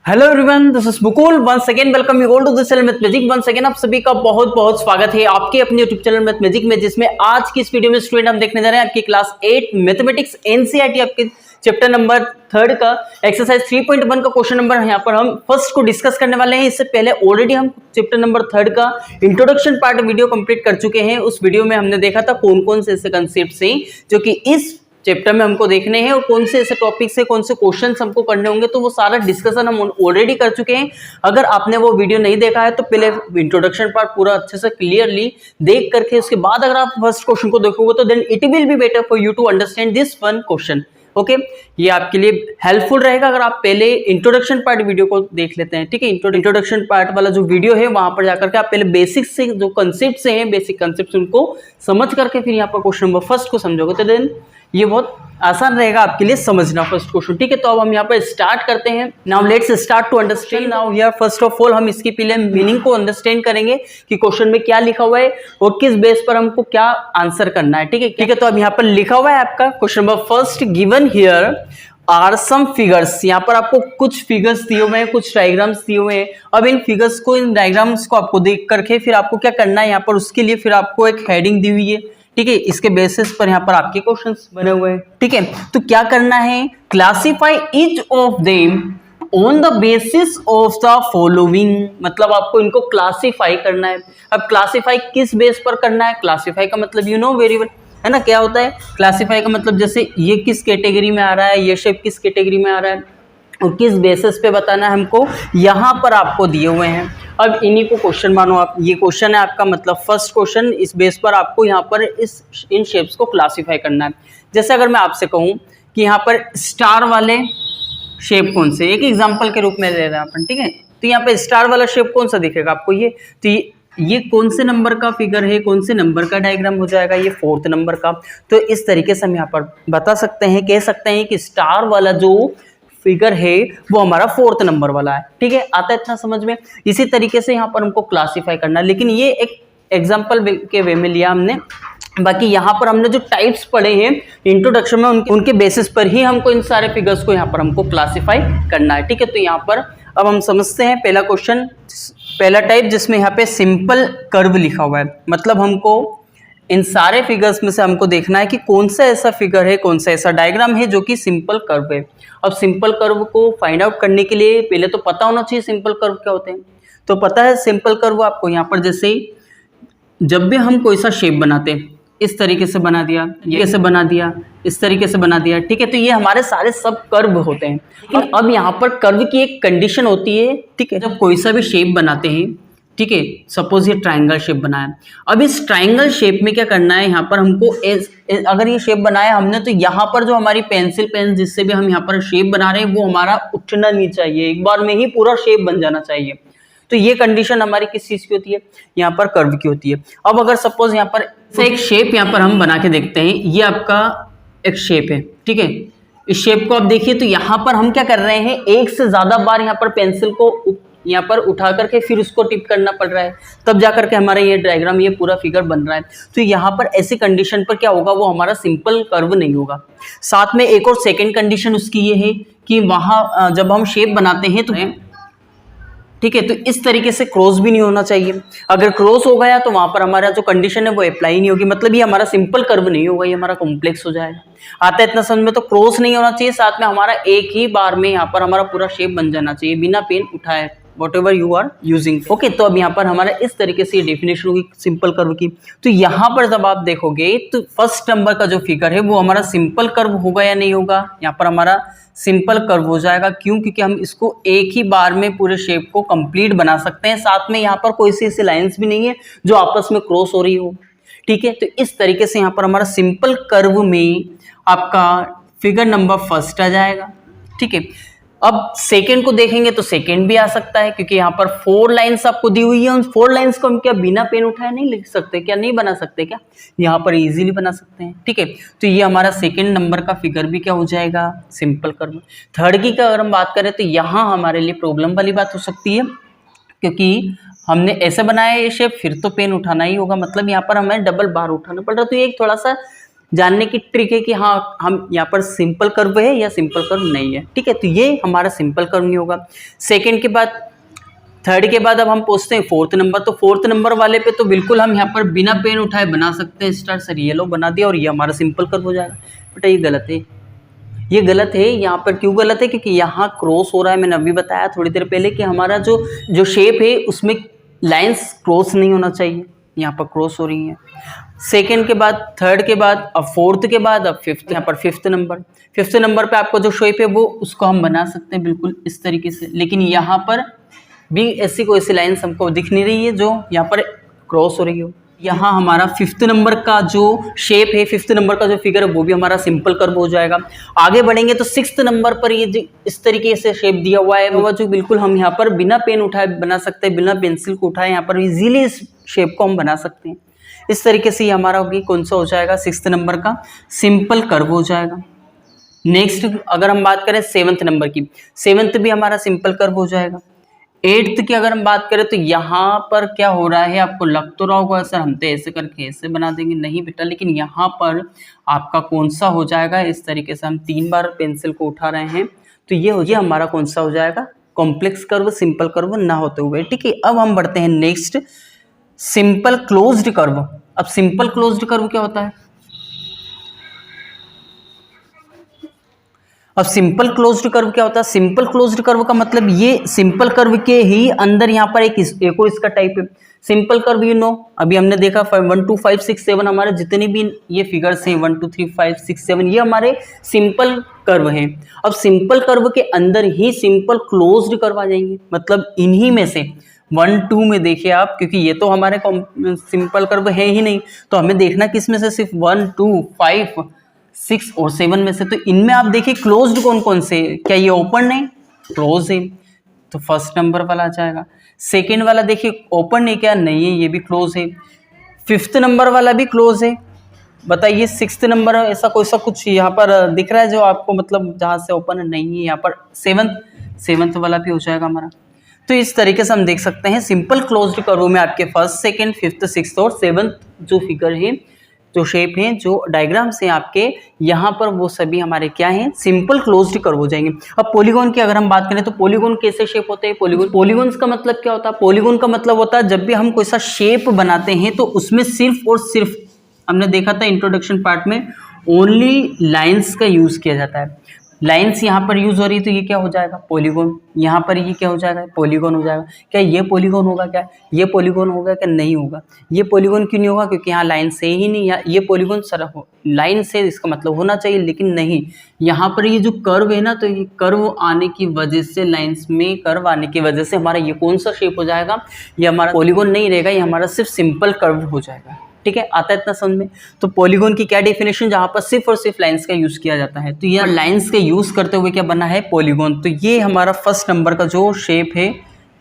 Hello everyone, this is Mukul once again welcome you all to this channel mathematic. Once again आप सभी का बहुत बहुत स्वागत है आपके अपने यूट्यूब चैनल मैथमेटिक में, जिसमें आज की इस वीडियो में स्टूडेंट हम देखने जा रहे हैं आपकी क्लास 8 मैथमेटिक्स एनसीईआरटी आपके चैप्टर नंबर 3 का एक्सरसाइज 3.1 का क्वेश्चन नंबर यहाँ पर हम फर्स्ट को डिस्कस करने वाले हैं। इससे पहले ऑलरेडी हम चैप्टर नंबर 3 का इंट्रोडक्शन पार्ट वीडियो कंप्लीट कर चुके हैं। उस वीडियो में हमने देखा था कौन कौन से ऐसे कंसेप्ट हैं जो कि इस चैप्टर में हमको देखने हैं और कौन से ऐसे टॉपिक से कौन से क्वेश्चंस हमको करने होंगे, तो वो सारा डिस्कशन हम ऑलरेडी कर चुके हैं। अगर आपने वो वीडियो नहीं देखा है तो पहले इंट्रोडक्शन पार्ट पूरा अच्छे से क्लियरली देख करके उसके बाद अगर आप फर्स्ट क्वेश्चन को देखोगे तो then it will be better for you to understand this one question. Okay, ये आपके लिए हेल्पफुल रहेगा अगर आप पहले इंट्रोडक्शन पार्ट वीडियो को देख लेते हैं। ठीक है, इंट्रोडक्शन पार्ट वाला जो वीडियो है वहां पर जाकर के आप पहले बेसिक से जो कंसेप्ट हैं, बेसिक कंसेप्ट उनको समझ करके फिर यहाँ पर क्वेश्चन नंबर फर्स्ट को समझोगे तो देन ये बहुत आसान रहेगा आपके लिए समझना फर्स्ट क्वेश्चन। ठीक है, तो अब हम यहाँ पर स्टार्ट करते हैं। Now let's start to understand. Now here first of all हम इसकी पहले मीनिंग को अंडरस्टैंड करेंगे कि क्वेश्चन में क्या लिखा हुआ है और किस बेस पर हमको क्या आंसर करना है। ठीक है, तो अब यहाँ पर लिखा हुआ है आपका question number first, given here are some figures. यहाँ पर आपको कुछ फिगर्स दिए हुए हैं, कुछ डायग्राम्स दिए हुए हैं। अब इन फिगर्स को, इन डायग्राम्स को आपको देख करके फिर आपको क्या करना है, यहाँ पर उसके लिए फिर आपको एक हेडिंग दी हुई है। ठीक है, इसके बेसिस पर यहाँ पर आपके क्वेश्चंस बने हुए हैं। ठीक है, तो क्या करना है, classify each of them on the basis of the following. मतलब आपको इनको क्लासिफाई करना है। अब क्लासिफाई किस बेस पर करना है, क्लासिफाई का मतलब यू नो वेरी वेल है ना, क्या होता है क्लासिफाई का मतलब, जैसे ये किस कैटेगरी में आ रहा है, ये शेप किस कैटेगरी में आ रहा है और किस बेसिस पे बताना है हमको, यहाँ पर आपको दिए हुए हैं। अब इन्हीं को क्वेश्चन मानो आप, ये क्वेश्चन है आपका, मतलब फर्स्ट क्वेश्चन, इस बेस पर आपको यहाँ पर इन शेप्स को क्लासिफाई करना है। जैसे अगर मैं आपसे कहूँ कि यहाँ पर स्टार वाले शेप कौन से, एक एग्जांपल के रूप में ले रहे हैं अपन। ठीक है, तो यहाँ पे स्टार वाला शेप कौन सा दिखेगा आपको, ये तो ये कौन से नंबर का फिगर है, कौन से नंबर का डायग्राम हो जाएगा, ये 4th नंबर का। तो इस तरीके से हम यहाँ पर बता सकते हैं, कह सकते हैं कि स्टार वाला जो फिगर है वो हमारा 4th नंबर वाला है। ठीक है, आता है इतना समझ में। इसी तरीके से यहाँ पर हमको क्लासिफाई करना है, लेकिन ये एक एग्जाम्पल के वे में लिया हमने। बाकी यहाँ पर हमने जो टाइप्स पढ़े हैं इंट्रोडक्शन में, उनके बेसिस पर ही हमको इन सारे फिगर्स को यहाँ पर हमको क्लासिफाई करना है। ठीक है, तो यहाँ पर अब हम समझते हैं पहला क्वेश्चन, पहला टाइप जिसमें यहाँ पे सिंपल कर्व लिखा हुआ है। मतलब हमको इन सारे फिगर्स में से हमको देखना है कि कौन सा ऐसा फिगर है, कौन सा ऐसा डायग्राम है जो कि सिंपल कर्व है। अब सिंपल कर्व को फाइंड आउट करने के लिए पहले तो पता होना चाहिए सिंपल कर्व क्या होते हैं। तो पता है सिंपल कर्व आपको, यहाँ पर जैसे जब भी हम कोई सा शेप बनाते हैं, इस तरीके से बना दिया, ये कैसे बना दिया, इस तरीके से बना दिया। ठीक है, तो ये हमारे सारे सब कर्व होते हैं। लेकिन अब यहाँ पर कर्व की एक कंडीशन होती है। ठीक है, जब कोई सा भी शेप बनाते हैं, ठीक है, सपोज ये ट्रायंगल शेप बनाया। अब इस ट्रायंगल शेप में क्या करना है, यहाँ पर हमको अगर ये शेप बनाया हमने, तो यहाँ पर जो हमारी पेंसिल पेन जिससे भी हम यहाँ पर शेप बना रहे हैं वो हमारा उठना नहीं चाहिए, एक बार में ही पूरा शेप बन जाना चाहिए। तो ये कंडीशन हमारी किस चीज की होती है, यहाँ पर कर्व की होती है। अब अगर सपोज यहाँ पर से एक शेप यहाँ पर हम बना के देखते हैं, ये आपका एक शेप है। ठीक है, इस शेप को आप देखिए तो यहाँ पर हम क्या कर रहे हैं, एक से ज्यादा बार यहाँ पर पेंसिल को यहाँ पर उठा करके फिर उसको टिप करना पड़ रहा है, तब जाकर के हमारा ये डायग्राम, ये पूरा फिगर बन रहा है। तो यहाँ पर ऐसी कंडीशन पर क्या होगा, वो हमारा सिंपल कर्व नहीं होगा। साथ में एक और सेकेंड कंडीशन उसकी ये है कि वहाँ जब हम शेप बनाते हैं तो ठीक है, तो इस तरीके से क्रॉस भी नहीं होना चाहिए। अगर क्रॉस हो गया तो वहां पर हमारा जो कंडीशन है वो अप्लाई नहीं होगी, मतलब ये हमारा सिंपल कर्व नहीं होगा, ये हमारा कॉम्प्लेक्स हो जाएगा। आता है इतना समझ में। तो क्रॉस नहीं होना चाहिए, साथ में हमारा एक ही बार में यहाँ पर हमारा पूरा शेप बन जाना चाहिए बिना पेन उठाए, whatever you are using। Okay, तो अब यहाँ पर हमारा इस तरीके से डेफिनेशन होगी सिंपल कर्व की। तो यहाँ पर जब आप देखोगे तो फर्स्ट नंबर का जो फिगर है वो हमारा सिंपल कर्व होगा या नहीं होगा, यहाँ पर हमारा सिंपल कर्व हो जाएगा। क्यों, क्योंकि हम इसको एक ही बार में पूरे शेप को कंप्लीट बना सकते हैं। साथ में यहाँ पर कोई सी ऐसी लाइंस भी नहीं है जो आपस में क्रॉस हो रही हो। ठीक है, तो इस तरीके से यहाँ पर हमारा सिंपल कर्व में आपका फिगर नंबर फर्स्ट आ जाएगा। ठीक है, अब सेकंड को देखेंगे तो सेकंड भी आ सकता है, क्योंकि यहाँ पर 4 लाइंस आपको दी हुई है। उन 4 लाइंस को हम क्या बिना पेन उठाए नहीं लिख सकते क्या, नहीं बना सकते क्या, यहाँ पर इजीली बना सकते हैं। ठीक है, तो ये हमारा सेकंड नंबर का फिगर भी क्या हो जाएगा, सिंपल कर्व। थर्ड की का अगर हम बात करें तो यहाँ हमारे लिए प्रॉब्लम वाली बात हो सकती है, क्योंकि हमने ऐसे बनाया ये शेप, फिर तो पेन उठाना ही होगा, मतलब यहाँ पर हमें डबल बार उठाना पड़ रहा है। तो ये एक थोड़ा सा जानने की ट्रिक है कि हाँ हम यहाँ पर सिंपल कर्व है या सिंपल कर्व नहीं है, ठीक है। तो ये हमारा सिंपल कर्व नहीं होगा। सेकेंड के बाद, थर्ड के बाद अब हम पूछते हैं फोर्थ नंबर। तो फोर्थ नंबर वाले पे तो बिल्कुल हम यहाँ पर बिना पेन उठाए बना सकते हैं स्टार। सर ये लो बना दिया और ये हमारा सिंपल कर्व हो जाएगा। बेटा ये गलत है, ये गलत है। यहाँ पर क्यों गलत है? क्योंकि यहाँ क्रॉस हो रहा है। मैंने अभी बताया थोड़ी देर पहले कि हमारा जो शेप है उसमें लाइंस क्रॉस नहीं होना चाहिए, यहाँ पर क्रॉस हो रही है। सेकेंड के बाद, थर्ड के बाद, अब फोर्थ के बाद, अब फिफ्थ। यहाँ पर फिफ्थ नंबर पे आपको जो शेप है वो उसको हम बना सकते हैं बिल्कुल इस तरीके से। लेकिन यहाँ पर भी ऐसी कोई सी लाइन्स हमको दिख नहीं रही है जो यहाँ पर क्रॉस हो रही हो। यहाँ हमारा फिफ्थ नंबर का जो शेप है, फिफ्थ नंबर का जो फिगर है वो भी हमारा सिंपल कर्व हो जाएगा। आगे बढ़ेंगे तो सिक्स्थ नंबर पर ये इस तरीके से शेप दिया हुआ है वो जो बिल्कुल हम यहाँ पर बिना पेन उठाए बना सकते हैं, बिना पेंसिल को उठाए यहाँ पर इजीली इस शेप को हम बना सकते हैं। इस तरीके से ये हमारा भी कौन सा हो जाएगा? सिक्स्थ नंबर का सिंपल कर्व हो जाएगा। नेक्स्ट अगर हम बात करें सेवंथ नंबर की, सेवंथ भी हमारा सिंपल कर्व हो जाएगा। एट्थ की अगर हम बात करें तो यहाँ पर क्या हो रहा है, आपको लग तो रहा होगा सर हम तो ऐसे करके ऐसे बना देंगे, नहीं बेटा। लेकिन यहाँ पर आपका कौन सा हो जाएगा? इस तरीके से हम 3 बार पेंसिल को उठा रहे हैं तो ये हमारा कौन सा हो जाएगा? कॉम्प्लेक्स कर्व, सिंपल कर्व ना होते हुए, ठीक है। अब हम बढ़ते हैं नेक्स्ट, सिंपल क्लोज्ड कर्व। अब सिंपल क्लोज्ड कर्व क्या होता है? अब सिंपल क्लोज्ड कर्व क्या होता है? सिंपल क्लोज्ड कर्व का मतलब ये सिंपल कर्व के ही अंदर यहाँ पर एक और इसका टाइप है सिंपल कर्व। यू नो अभी हमने देखा 1 2 5 6 7 हमारे जितने भी ये फिगर्स हैं 1 2 3 5 6 7 ये हमारे सिंपल कर्व हैं। अब सिंपल कर्व के अंदर ही सिंपल क्लोज्ड कर्व आ जाएंगे, मतलब इन्हीं में से 1 2 में देखिए आप, क्योंकि ये तो हमारे सिंपल कर्व है ही नहीं, तो हमें देखना किस में से, सिर्फ 1 2 5 6 और 7 में से। तो इनमें आप देखिए क्लोज्ड कौन कौन से, क्या ये ओपन है? क्लोज है, तो फर्स्ट नंबर वाला आ जाएगा। सेकेंड वाला देखिए ओपन है क्या? नहीं है, ये भी क्लोज है। फिफ्थ नंबर वाला भी क्लोज है। बताइए सिक्स्थ नंबर ऐसा कोई सा कुछ यहाँ पर दिख रहा है जो आपको मतलब जहाँ से ओपन है? नहीं है। यहाँ पर सेवंथ वाला भी हो जाएगा हमारा। तो इस तरीके से हम देख सकते हैं सिंपल क्लोज्ड कर्व में आपके फर्स्ट, सेकेंड, फिफ्थ, सिक्स्थ और सेवंथ जो फिगर है, जो शेप हैं, जो डायग्राम्स हैं आपके यहाँ पर, वो सभी हमारे क्या हैं? सिंपल क्लोज्ड कर्व हो जाएंगे। अब पॉलीगॉन की अगर हम बात करें तो पॉलीगॉन कैसे शेप होते हैं? पॉलीगॉन्स का मतलब क्या होता है? पॉलीगॉन का मतलब होता है जब भी हम कोई सा शेप बनाते हैं तो उसमें सिर्फ और सिर्फ, हमने देखा था इंट्रोडक्शन पार्ट में, ओनली लाइन्स का यूज किया जाता है। लाइन्स यहाँ पर यूज हो रही है तो ये क्या हो जाएगा? पॉलीगॉन। यहाँ पर ये क्या हो जाएगा? पॉलीगॉन हो जाएगा। क्या ये पॉलीगॉन होगा? क्या ये पॉलीगॉन होगा? क्या नहीं होगा? ये पॉलीगॉन क्यों नहीं होगा? क्योंकि यहाँ लाइन से ही नहीं, ये पॉलीगॉन सर लाइन से इसका मतलब होना चाहिए, लेकिन नहीं। यहाँ पर ये जो कर्व है ना, तो ये कर्व आने की वजह से, लाइन्स में कर्व आने की वजह से हमारा ये कौन सा शेप हो जाएगा? ये हमारा पॉलीगॉन नहीं रहेगा, ये हमारा सिर्फ सिंपल कर्व हो जाएगा। ठीक है, आता है इतना समझ में? तो पॉलीगॉन की क्या डेफिनेशन, जहां पर सिर्फ और सिर्फ लाइंस का यूज किया जाता है, तो ये लाइंस का यूज करते हुए क्या बना है? पॉलीगॉन। तो ये हमारा फर्स्ट नंबर का जो शेप है,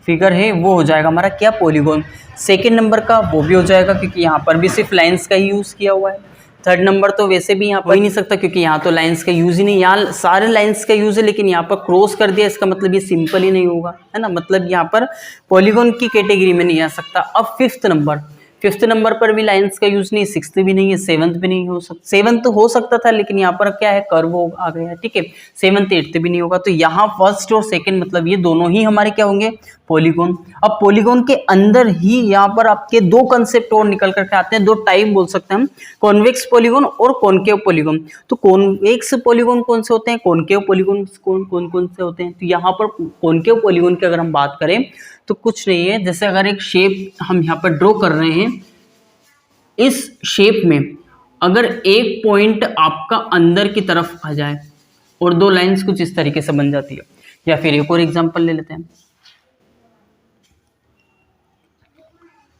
फिगर है, वो हो जाएगा हमारा क्या? पॉलीगॉन। सेकेंड नंबर का वो भी हो जाएगा क्योंकि यहाँ पर भी सिर्फ लाइंस का ही यूज किया हुआ है। थर्ड नंबर तो वैसे भी यहाँ पर हो ही नहीं सकता क्योंकि यहाँ तो लाइंस का यूज ही नहीं, यहाँ सारे लाइंस का यूज है, लेकिन यहाँ पर क्रॉस कर दिया, इसका मतलब ये सिंपल ही नहीं होगा, है ना। मतलब यहाँ पर पॉलीगॉन की कैटेगरी में नहीं आ सकता। अब फिफ्थ नंबर पर भी लाइंस का यूज नहीं, सिक्स्थ भी नहीं है, सेवंथ भी नहीं हो सकता। सेवंथ हो सकता था लेकिन यहाँ पर क्या है? कर्व आ गया, ठीक है। सेवंथ एट्थ भी नहीं होगा। तो यहाँ फर्स्ट और सेकंड मतलब ये दोनों ही हमारे क्या होंगे? पॉलीगॉन। अब पॉलीगॉन के अंदर ही यहाँ पर आपके दो कंसेप्ट और निकल करके आते हैं, दो टाइप बोल सकते हैं हम, कॉन्वेक्स पॉलीगॉन और कॉनकेव पॉलीगॉन। तो कॉन्वेक्स पॉलीगॉन कौन से होते हैं? कॉनकेव पॉलीगॉन कौन से होते हैं? तो यहाँ पर कॉनकेव पॉलीगॉन की अगर हम बात करें तो कुछ नहीं है, जैसे अगर एक शेप हम यहाँ पर ड्रॉ कर रहे हैं, इस शेप में अगर एक पॉइंट आपका अंदर की तरफ आ जाए और दो लाइंस कुछ इस तरीके से बन जाती है, या फिर एक और एग्जांपल ले लेते हैं,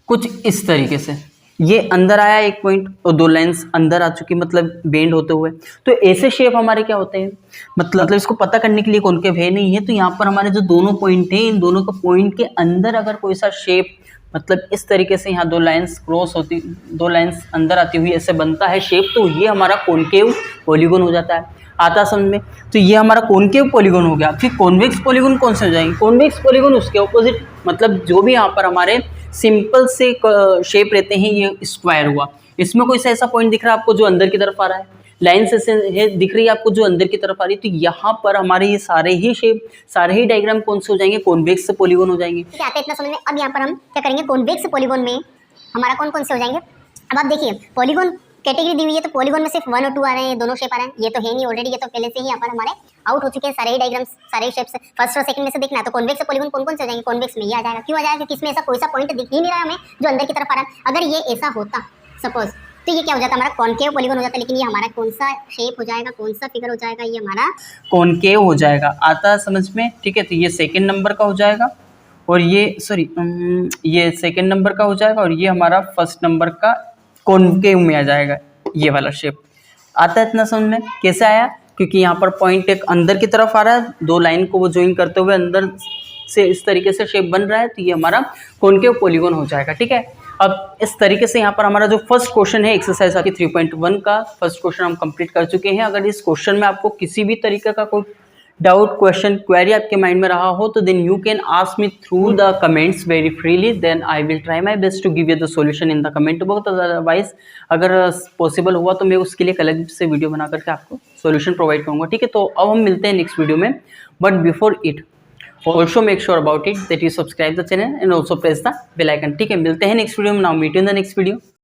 कुछ इस तरीके से ये अंदर आया एक पॉइंट और दो लाइंस अंदर आ चुकी, मतलब बेंड होते हुए। तो ऐसे शेप हमारे क्या होते हैं? मतलब इसको पता करने के लिए कॉनकेव है नहीं है, तो यहाँ पर हमारे जो दोनों पॉइंट हैं, इन दोनों का पॉइंट के अंदर अगर कोई सा शेप, मतलब इस तरीके से यहाँ दो लाइंस क्रॉस होती, दो लाइंस अंदर आती हुई ऐसे बनता है शेप, तो ये हमारा कॉनकेव पॉलीगॉन हो जाता है। आता समझ में? तो ये हमारा कॉनकेव पॉलीगॉन हो गया। फिर कॉन्वेक्स पॉलीगॉन कौन से हो जाएंगे? कॉन्वेक्स पॉलीगॉन उसके ऑपोजिट, मतलब जो भी यहाँ पर हमारे सिंपल से शेप रहते हैं, ये स्क्वायर हुआ। इसमें कोई सा ऐसा पॉइंट दिख रहा है आपको जो अंदर की तरफ आ रहा है, लाइन से दिख रही है आपको जो अंदर की तरफ आ रही है, तो यहाँ पर हमारे ये सारे ही शेप, सारे ही डायग्राम कौन से हो जाएंगे, कॉन्वेक्स पॉलीगॉन हो जाएंगे। ठीक है, आता है इतना समझ में। अब यहाँ पर हम क्या करेंगे, कॉन्वेक्स पॉलीगॉन में हमारा कौन कौन से हो जाएंगे। अब आप देखिए पॉलीगॉन कैटेगरी दी हुई है, तो पॉलीगॉन में सिर्फ 1 और 2 आ रहे हैं, दोनों शेप आ रहे हैं। ये तो है नहीं ऑलरेडी, ये तो पहले से ही यहाँ पर हमारे आउट हो चुके हैं सारे ही डायग्राम्स, सारे ही शेप्स। फर्स्ट और सेकंड में से देखना है तो कॉन्वेक्स पॉलीगॉन कौन कौन से हो जाएंगे, कॉन्वेक्स में ये आ जाएगा। क्यों आ जाएगा, क्योंकि इसमें ऐसा कोई सा पॉइंट दिख ही नहीं रहा है हमें जो अंदर की तरफ आ रहा है। अगर ये ऐसा होता सपोज, तो ये क्या हो जाता, हमारा कॉन्केव पॉलीगॉन हो जाता। लेकिन ये हमारा कौन सा शेप हो जाएगा, कौन सा फिगर हो जाएगा, ये हमारा कॉन्केव हो जाएगा। आता है समझ में, ठीक है। तो ये सेकंड नंबर का हो जाएगा, और ये सॉरी ये सेकंड नंबर का हो जाएगा, और ये हमारा फर्स्ट नंबर का कॉन्केव में आ जाएगा, ये वाला शेप। आता है इतना समझ में, कैसे आया, क्योंकि यहाँ पर पॉइंट एक अंदर की तरफ आ रहा है, दो लाइन को वो ज्वाइन करते हुए अंदर से इस तरीके से शेप बन रहा है, तो ये हमारा कॉन्केव पॉलीगॉन हो जाएगा। ठीक है, अब इस तरीके से यहाँ पर हमारा जो फर्स्ट क्वेश्चन है एक्सरसाइज आपकी 3.1 का फर्स्ट क्वेश्चन हम कंप्लीट कर चुके हैं। अगर इस क्वेश्चन में आपको किसी भी तरीके का कोई डाउट, क्वेश्चन, क्वेरी आपके माइंड में रहा हो, तो then you can ask me through the comments very freely, then I will try my best to give you the solution in the comment box. Otherwise अगर पॉसिबल हुआ तो मैं उसके लिए अलग से वीडियो बना करके आपको सॉल्यूशन प्रोवाइड करूंगा। ठीक है, तो अब हम मिलते हैं नेक्स्ट वीडियो में, but before it also make sure about it that you subscribe the channel and also press the bell icon। ठीक है, मिलते हैं नेक्स्ट वीडियो में। Now meet in the next video.